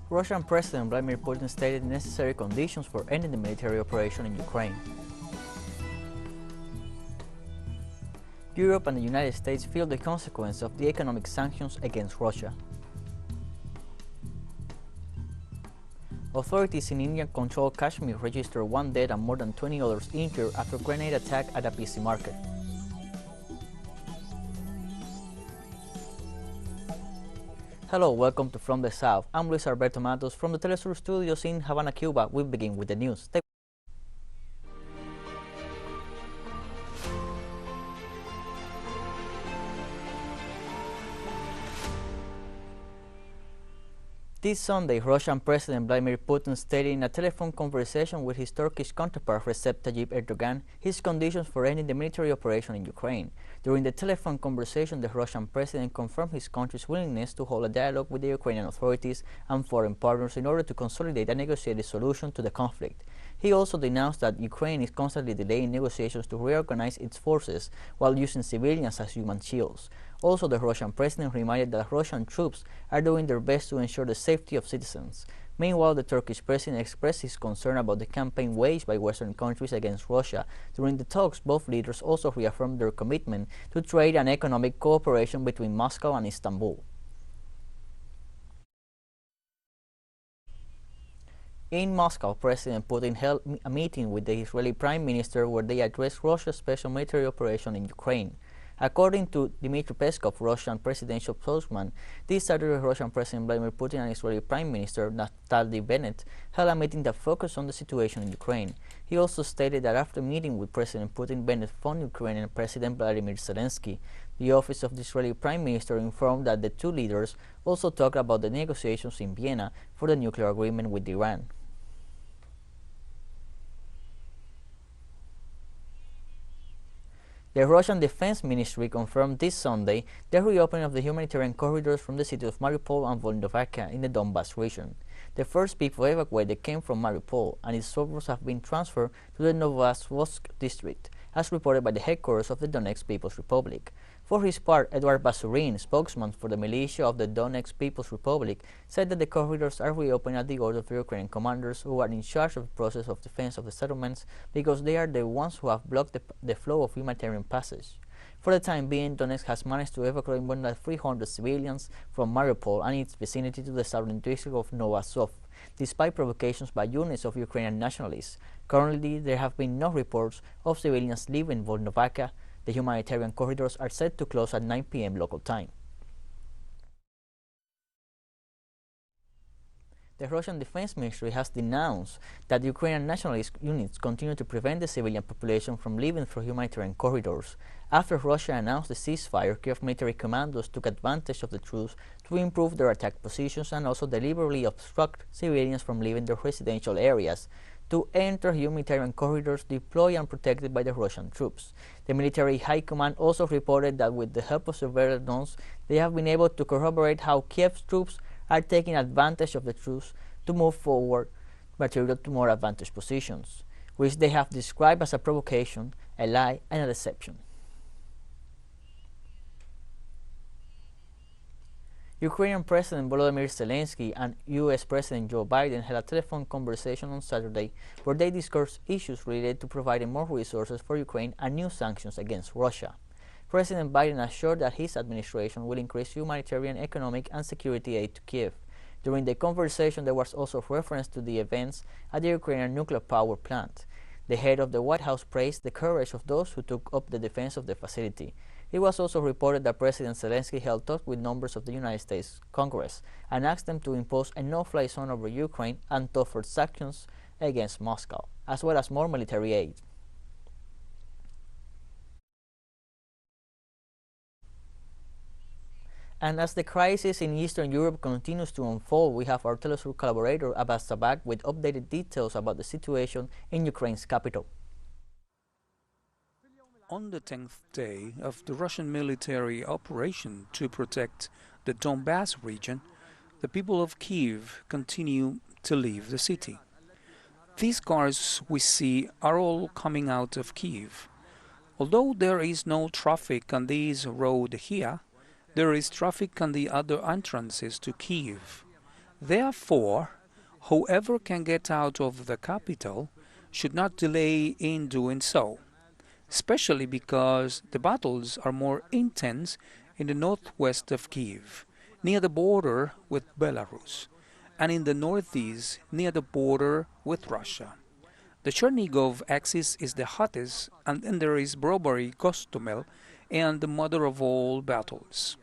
Russian President Vladimir Putin stated necessary conditions for ending the military operation in Ukraine. Europe and the United States feel the consequence of the economic sanctions against Russia. Authorities in Indian-controlled Kashmir registered 1 death and more than 20 others injured after a grenade attack at a busy market. Hello, welcome to From the South. I'm Luis Alberto Matos from the Telesur Studios in Havana, Cuba. We begin with the news. This Sunday, Russian President Vladimir Putin stated in a telephone conversation with his Turkish counterpart Recep Tayyip Erdogan his conditions for ending the military operation in Ukraine. During the telephone conversation, the Russian president confirmed his country's willingness to hold a dialogue with the Ukrainian authorities and foreign partners in order to consolidate a negotiated solution to the conflict. He also denounced that Ukraine is constantly delaying negotiations to reorganize its forces while using civilians as human shields. Also, the Russian president reminded that Russian troops are doing their best to ensure the safety of citizens. Meanwhile, the Turkish president expressed his concern about the campaign waged by Western countries against Russia. During the talks, both leaders also reaffirmed their commitment to trade and economic cooperation between Moscow and Istanbul. In Moscow, President Putin held a meeting with the Israeli Prime Minister where they addressed Russia's special military operation in Ukraine. According to Dmitry Peskov, Russian presidential spokesman, this Saturday Russian President Vladimir Putin and Israeli Prime Minister Naftali Bennett held a meeting that focused on the situation in Ukraine. He also stated that after meeting with President Putin, Bennett phoned Ukrainian President Vladimir Zelensky. The office of the Israeli Prime Minister informed that the two leaders also talked about the negotiations in Vienna for the nuclear agreement with Iran. The Russian Defense Ministry confirmed this Sunday the reopening of the humanitarian corridors from the city of Mariupol and Volnovakha in the Donbas region. The first people evacuated came from Mariupol, and its suburbs have been transferred to the Novosibirsk district, as reported by the headquarters of the Donetsk People's Republic. For his part, Eduard Basurin, spokesman for the militia of the Donetsk People's Republic, said that the corridors are reopened at the order of the Ukrainian commanders who are in charge of the process of defense of the settlements because they are the ones who have blocked the flow of humanitarian passage. For the time being, Donetsk has managed to evacuate more than 300 civilians from Mariupol and its vicinity to the southern district of Novosov, despite provocations by units of Ukrainian nationalists. Currently, there have been no reports of civilians leaving Volnovakha. The humanitarian corridors are set to close at 9 p.m. local time. The Russian Defense Ministry has denounced that Ukrainian nationalist units continue to prevent the civilian population from leaving through humanitarian corridors. After Russia announced the ceasefire, Kiev military commandos took advantage of the truce to improve their attack positions and also deliberately obstruct civilians from leaving their residential areas to enter humanitarian corridors deployed and protected by the Russian troops. The military high command also reported that with the help of surveillance, they have been able to corroborate how Kiev's troops are taking advantage of the truce to move forward material to more advantaged positions, which they have described as a provocation, a lie, and a deception. Ukrainian President Volodymyr Zelensky and U.S. President Joe Biden had a telephone conversation on Saturday where they discussed issues related to providing more resources for Ukraine and new sanctions against Russia. President Biden assured that his administration will increase humanitarian, economic, and security aid to Kiev. During the conversation, there was also reference to the events at the Ukrainian nuclear power plant. The head of the White House praised the courage of those who took up the defense of the facility. It was also reported that President Zelensky held talks with members of the United States Congress and asked them to impose a no-fly zone over Ukraine and tougher sanctions against Moscow, as well as more military aid. And as the crisis in Eastern Europe continues to unfold, we have our Telesur collaborator Abbas Sabak with updated details about the situation in Ukraine's capital. On the 10th day of the Russian military operation to protect the Donbas region, the people of Kiev continue to leave the city. These cars we see are all coming out of Kiev. Although there is no traffic on this road here, there is traffic on the other entrances to Kiev. Therefore, whoever can get out of the capital should not delay in doing so, especially because the battles are more intense in the northwest of Kiev, near the border with Belarus, and in the northeast, near the border with Russia. The Chernigov axis is the hottest, and then there is Brovary Gostomel and the mother of all battles,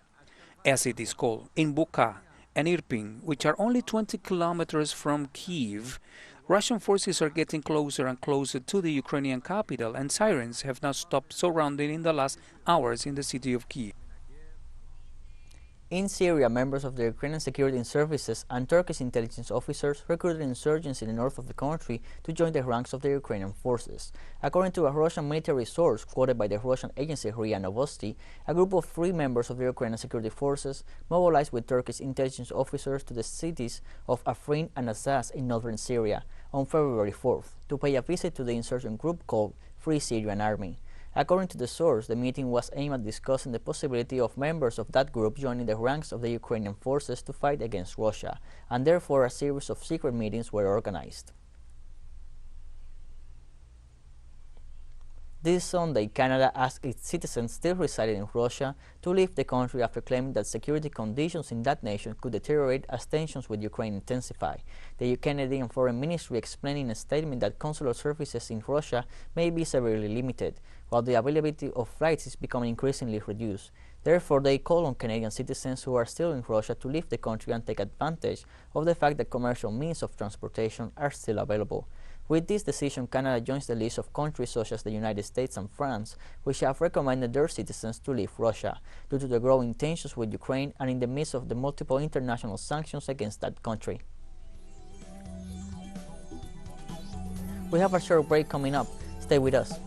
as it is called, in Bucha and Irpin, which are only 20 kilometers from Kiev. Russian forces are getting closer and closer to the Ukrainian capital, and sirens have not stopped surrounding in the last hours in the city of Kiev. In Syria, members of the Ukrainian security services and Turkish intelligence officers recruited insurgents in the north of the country to join the ranks of the Ukrainian forces. According to a Russian military source quoted by the Russian agency RIA Novosti, a group of 3 members of the Ukrainian security forces mobilized with Turkish intelligence officers to the cities of Afrin and Azaz in northern Syria on February 4th to pay a visit to the insurgent group called Free Syrian Army. According to the source, the meeting was aimed at discussing the possibility of members of that group joining the ranks of the Ukrainian forces to fight against Russia, and therefore a series of secret meetings were organized. This Sunday, Canada asked its citizens still residing in Russia to leave the country after claiming that security conditions in that nation could deteriorate as tensions with Ukraine intensify. The Canadian Foreign Ministry explained in a statement that consular services in Russia may be severely limited, while the availability of flights is becoming increasingly reduced. Therefore, they call on Canadian citizens who are still in Russia to leave the country and take advantage of the fact that commercial means of transportation are still available. With this decision, Canada joins the list of countries such as the United States and France, which have recommended their citizens to leave Russia due to the growing tensions with Ukraine and in the midst of the multiple international sanctions against that country. We have a short break coming up. Stay with us.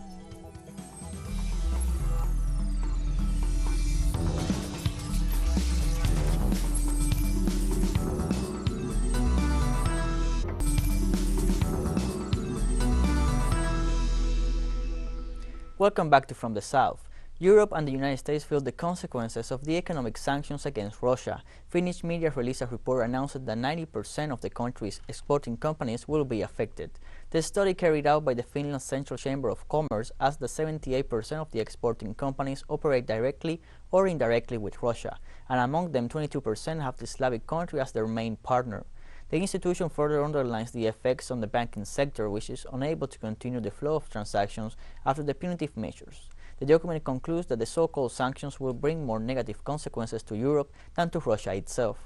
Welcome back to From the South. Europe and the United States feel the consequences of the economic sanctions against Russia. Finnish media released a report announcing that 90% of the country's exporting companies will be affected. The study carried out by the Finland Central Chamber of Commerce asked that 78% of the exporting companies operate directly or indirectly with Russia, and among them 22% have the Slavic country as their main partner. The institution further underlines the effects on the banking sector, which is unable to continue the flow of transactions after the punitive measures. The document concludes that the so-called sanctions will bring more negative consequences to Europe than to Russia itself.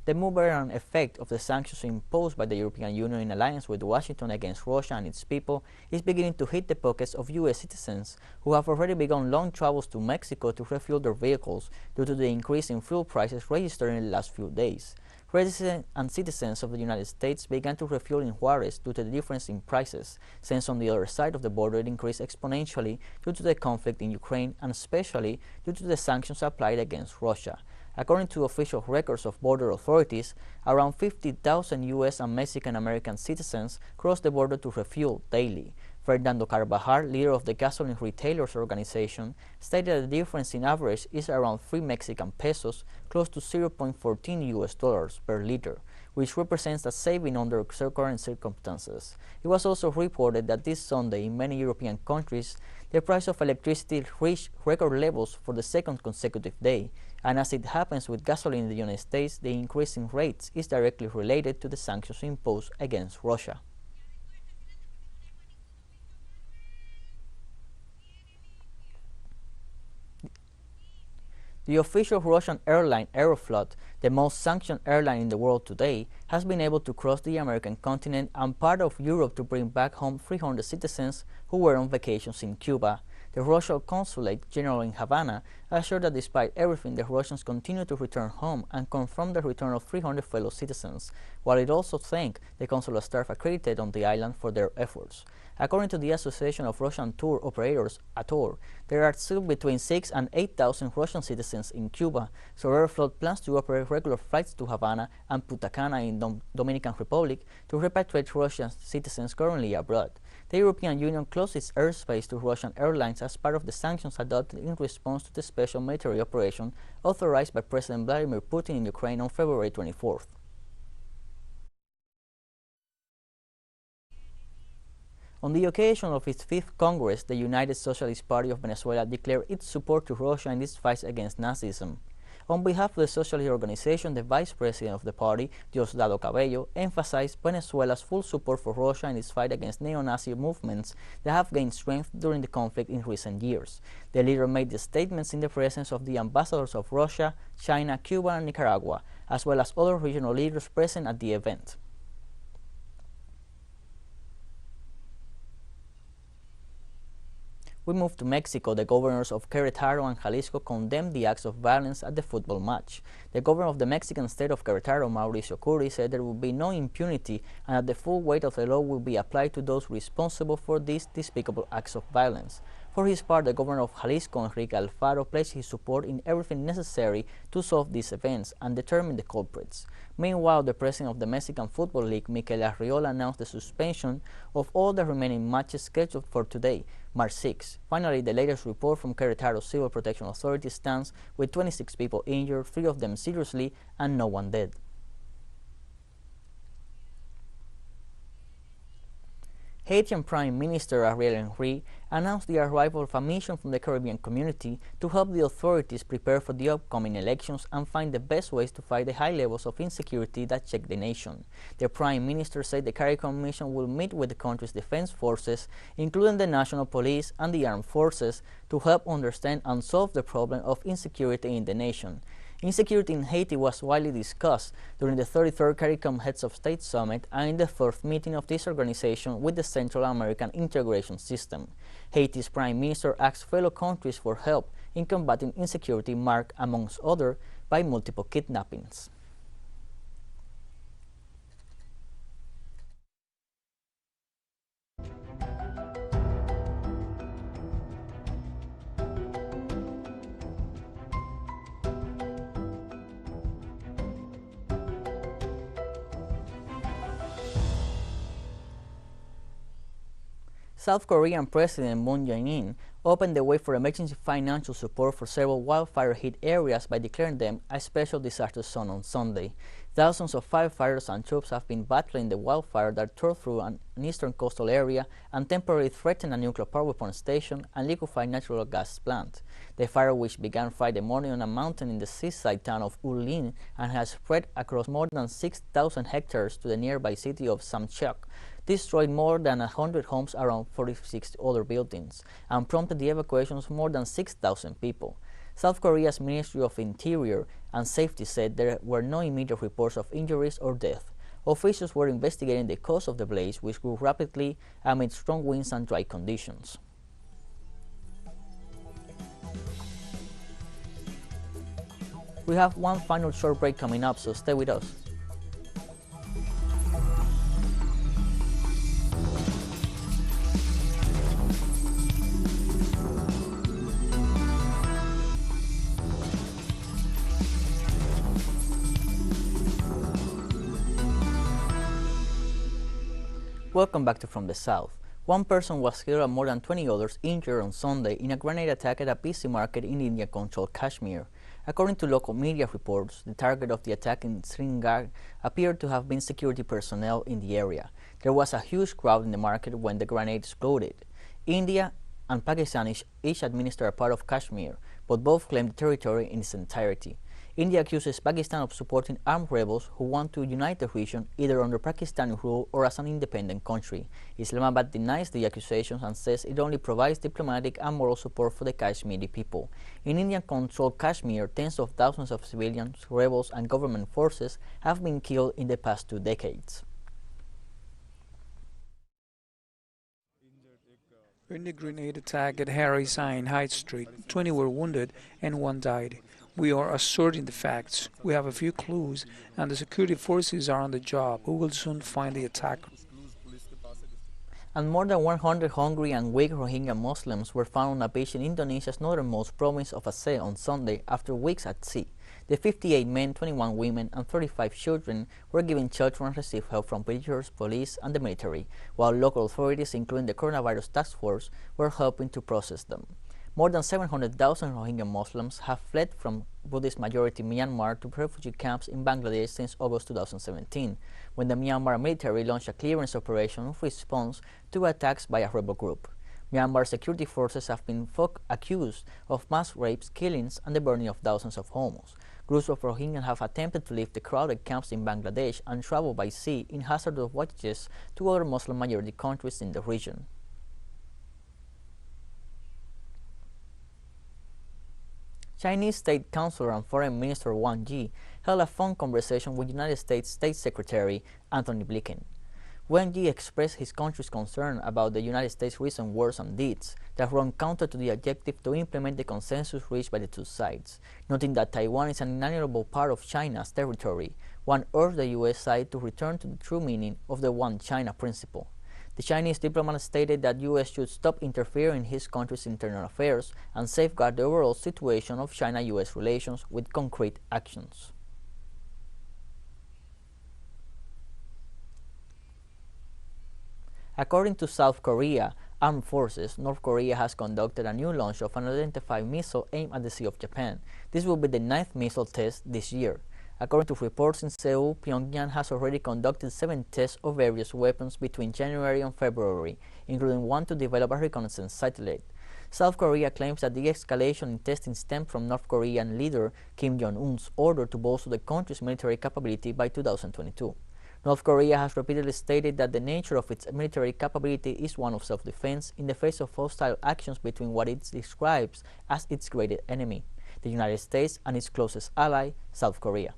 The boomerang effect of the sanctions imposed by the European Union in alliance with Washington against Russia and its people is beginning to hit the pockets of U.S. citizens who have already begun long travels to Mexico to refuel their vehicles due to the increase in fuel prices registered in the last few days. Residents and citizens of the United States began to refuel in Juarez due to the difference in prices, since on the other side of the border it increased exponentially due to the conflict in Ukraine and especially due to the sanctions applied against Russia. According to official records of border authorities, around 50,000 U.S. and Mexican-American citizens cross the border to refuel daily. Fernando Carvajal, leader of the Gasoline Retailers Organization, stated that the difference in average is around 3 Mexican pesos, close to 0.14 US dollars per liter, which represents a saving under current circumstances. It was also reported that this Sunday in many European countries, the price of electricity reached record levels for the second consecutive day, and as it happens with gasoline in the United States, the increase in rates is directly related to the sanctions imposed against Russia. The official Russian airline Aeroflot, the most sanctioned airline in the world today, has been able to cross the American continent and part of Europe to bring back home 300 citizens who were on vacations in Cuba. The Russian Consulate General in Havana assured that despite everything, the Russians continue to return home and confirmed the return of 300 fellow citizens, while it also thanked the consular staff accredited on the island for their efforts. According to the Association of Russian Tour Operators, ATOR, there are still between 6,000 and 8,000 Russian citizens in Cuba, so Aeroflot plans to operate regular flights to Havana and Punta Cana in Dominican Republic to repatriate Russian citizens currently abroad. The European Union closed its airspace to Russian airlines as part of the sanctions adopted in response to the special military operation authorized by President Vladimir Putin in Ukraine on February 24th. On the occasion of its 5th Congress, the United Socialist Party of Venezuela declared its support to Russia in its fight against Nazism. On behalf of the socialist organization, the vice president of the party, Diosdado Cabello, emphasized Venezuela's full support for Russia in its fight against neo-Nazi movements that have gained strength during the conflict in recent years. The leader made the statements in the presence of the ambassadors of Russia, China, Cuba, and Nicaragua, as well as other regional leaders present at the event. We move to Mexico. The governors of Querétaro and Jalisco condemned the acts of violence at the football match. The governor of the Mexican state of Querétaro, Mauricio Curi, said there will be no impunity and that the full weight of the law will be applied to those responsible for these despicable acts of violence. For his part, the governor of Jalisco, Enrique Alfaro, pledged his support in everything necessary to solve these events and determine the culprits. Meanwhile, the president of the Mexican Football League, Mikel Arriola, announced the suspension of all the remaining matches scheduled for today, March 6. Finally, the latest report from Querétaro Civil Protection Authority stands with 26 people injured, 3 of them seriously, and no one dead. Haitian Prime Minister Ariel Henry announced the arrival of a mission from the Caribbean community to help the authorities prepare for the upcoming elections and find the best ways to fight the high levels of insecurity that shake the nation. The Prime Minister said the CARICOM mission will meet with the country's defense forces, including the National Police and the Armed Forces, to help understand and solve the problem of insecurity in the nation. Insecurity in Haiti was widely discussed during the 33rd CARICOM Heads of State Summit and in the 4th meeting of this organization with the Central American Integration System. Haiti's Prime Minister asked fellow countries for help in combating insecurity marked, amongst others, by multiple kidnappings. South Korean President Moon Jae-in opened the way for emergency financial support for several wildfire-hit areas by declaring them a special disaster zone on Sunday. Thousands of firefighters and troops have been battling the wildfire that tore through an eastern coastal area and temporarily threatened a nuclear power plant station and liquefied natural gas plant. The fire, which began Friday morning on a mountain in the seaside town of Ulin and has spread across more than 6,000 hectares to the nearby city of Samcheok, destroyed more than 100 homes around 46 other buildings and prompted the evacuation of more than 6,000 people. South Korea's Ministry of Interior and Safety said there were no immediate reports of injuries or death. Officials were investigating the cause of the blaze, which grew rapidly amid strong winds and dry conditions. We have one final short break coming up, so stay with us. Welcome back to From the South. One person was killed and more than 20 others injured on Sunday in a grenade attack at a busy market in India-controlled Kashmir. According to local media reports, the target of the attack in Srinagar appeared to have been security personnel in the area. There was a huge crowd in the market when the grenade exploded. India and Pakistan each administer a part of Kashmir, but both claim the territory in its entirety. India accuses Pakistan of supporting armed rebels who want to unite the region either under Pakistani rule or as an independent country. Islamabad denies the accusations and says it only provides diplomatic and moral support for the Kashmiri people. In Indian-controlled Kashmir, tens of thousands of civilians, rebels, and government forces have been killed in the past 2 decades. In the grenade attack at Harry Sign High Street, 20 were wounded and 1 died. We are asserting the facts. We have a few clues, and the security forces are on the job. We will soon find the attacker. And more than 100 hungry and weak Rohingya Muslims were found on a beach in Indonesia's northernmost province of Aceh on Sunday after weeks at sea. The 58 men, 21 women, and 35 children were given shelter and received help from villagers, police, and the military, while local authorities, including the Coronavirus Task Force, were helping to process them. More than 700,000 Rohingya Muslims have fled from Buddhist-majority Myanmar to refugee camps in Bangladesh since August 2017, when the Myanmar military launched a clearance operation in response to attacks by a rebel group. Myanmar security forces have been accused of mass rapes, killings, and the burning of thousands of homes. Groups of Rohingyas have attempted to leave the crowded camps in Bangladesh and travel by sea in hazardous voyages to other Muslim-majority countries in the region. Chinese State Councilor and Foreign Minister Wang Yi held a phone conversation with United States State Secretary Antony Blinken. Wang Yi expressed his country's concern about the United States' recent words and deeds that run counter to the objective to implement the consensus reached by the two sides, noting that Taiwan is an inalienable part of China's territory. Wang urged the U.S. side to return to the true meaning of the One China principle. The Chinese diplomat stated that the U.S. should stop interfering in his country's internal affairs and safeguard the overall situation of China-U.S. relations with concrete actions. According to South Korea Armed Forces, North Korea has conducted a new launch of an unidentified missile aimed at the Sea of Japan. This will be the 9th missile test this year. According to reports in Seoul, Pyongyang has already conducted 7 tests of various weapons between January and February, including one to develop a reconnaissance satellite. South Korea claims that the escalation in testing stemmed from North Korean leader Kim Jong-un's order to bolster the country's military capability by 2022. North Korea has repeatedly stated that the nature of its military capability is one of self-defense in the face of hostile actions between what it describes as its greatest enemy, the United States, and its closest ally, South Korea.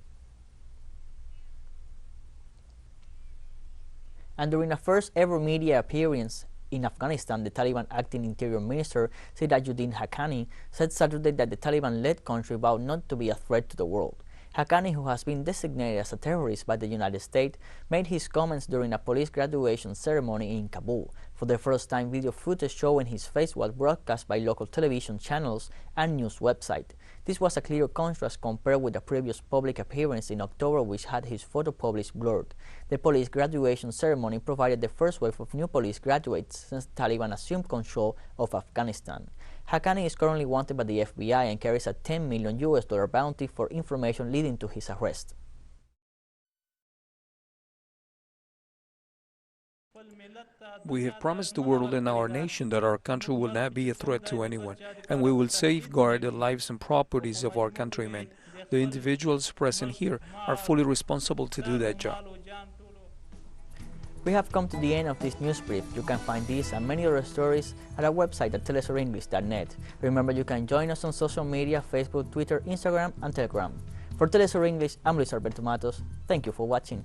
And during a first-ever media appearance in Afghanistan, the Taliban acting Interior Minister Sirajuddin Haqqani said Saturday that the Taliban-led country vowed not to be a threat to the world. Haqqani, who has been designated as a terrorist by the United States, made his comments during a police graduation ceremony in Kabul. For the first time, video footage showing his face was broadcast by local television channels and news websites. This was a clear contrast compared with the previous public appearance in October, which had his photo published blurred. The police graduation ceremony provided the first wave of new police graduates since the Taliban assumed control of Afghanistan. Haqqani is currently wanted by the FBI and carries a $10 million bounty for information leading to his arrest. We have promised the world and our nation that our country will not be a threat to anyone, and we will safeguard the lives and properties of our countrymen. The individuals present here are fully responsible to do that job. We have come to the end of this news brief. You can find these and many other stories at our website at telesurenglish.net. Remember, you can join us on social media, Facebook, Twitter, Instagram, and Telegram. For Telesur English, I'm Luis Alberto Matos. Thank you for watching.